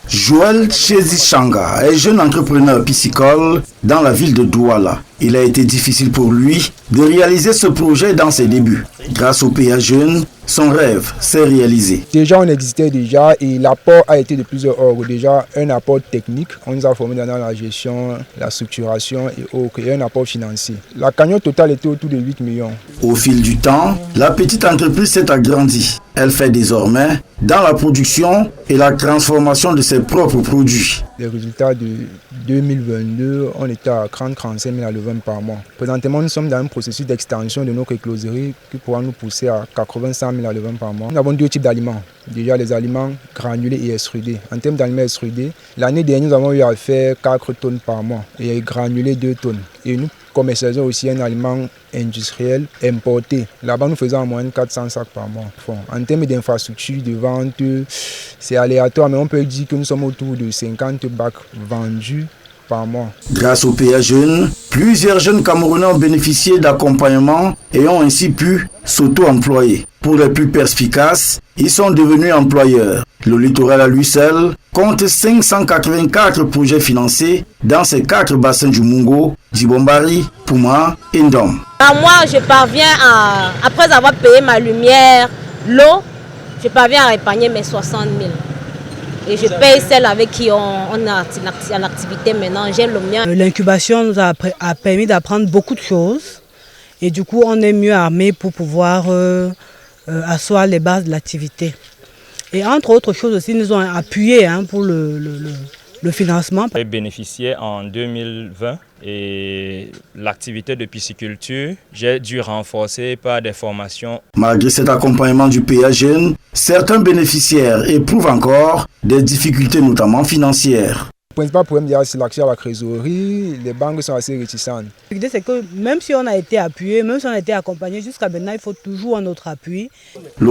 Joël Chezishanga est jeune entrepreneur piscicole dans la ville de Douala. Il a été difficile pour lui de réaliser ce projet dans ses débuts. Grâce au PA Jeunes, son rêve s'est réalisé. Déjà, on existait déjà et l'apport a été de plusieurs ordres. Déjà, un apport technique, on nous a formés dans la gestion, la structuration et autres, et un apport financier. La cagnotte totale était autour de 8 millions. Au fil du temps, la petite entreprise s'est agrandie. Elle fait désormais dans la production et la transformation de ses propres produits. Les résultats de 2022, on était à 30-35 000 à levain par mois. Présentement, nous sommes dans un processus d'extension de notre écloserie qui pourra nous pousser à 80-100 000 à levain par mois. Nous avons deux types d'aliments. Déjà, les aliments granulés et extrudés. En termes d'aliments extrudés, l'année dernière, nous avons eu à faire 4 tonnes par mois et granulés 2 tonnes. Et nous commercialisons aussi un aliment industriel importé. Là-bas, nous faisons en moyenne 400 sacs par mois. En termes d'infrastructure, de vente, c'est aléatoire, mais on peut dire que nous sommes autour de 50 bacs vendus par mois. Grâce au PA Jeunes, plusieurs jeunes Camerounais ont bénéficié d'accompagnement et ont ainsi pu s'auto-employer. Pour les plus perspicaces, ils sont devenus employeurs. Le littoral à lui seul compte 584 projets financés dans ces 4 bassins du Mungo, Djibombari, Pouma et Ndom. Moi, je parviens après avoir payé ma lumière, l'eau, je parviens à épargner mes 60 000. Et je paye celle avec qui on est en activité maintenant. J'ai le mien. L'incubation nous a permis d'apprendre beaucoup de choses. Et du coup, on est mieux armé pour pouvoir asseoir les bases de l'activité. Et entre autres choses aussi, nous ont appuyé pour le financement. J'ai bénéficié en 2020 et l'activité de pisciculture, j'ai dû renforcer par des formations. Malgré cet accompagnement du PA Jeunes, certains bénéficiaires éprouvent encore des difficultés, notamment financières. Le principal problème, c'est l'accès à la trésorerie. Les banques sont assez réticentes. L'idée, c'est que même si on a été appuyé, même si on a été accompagné, jusqu'à maintenant, il faut toujours un autre appui.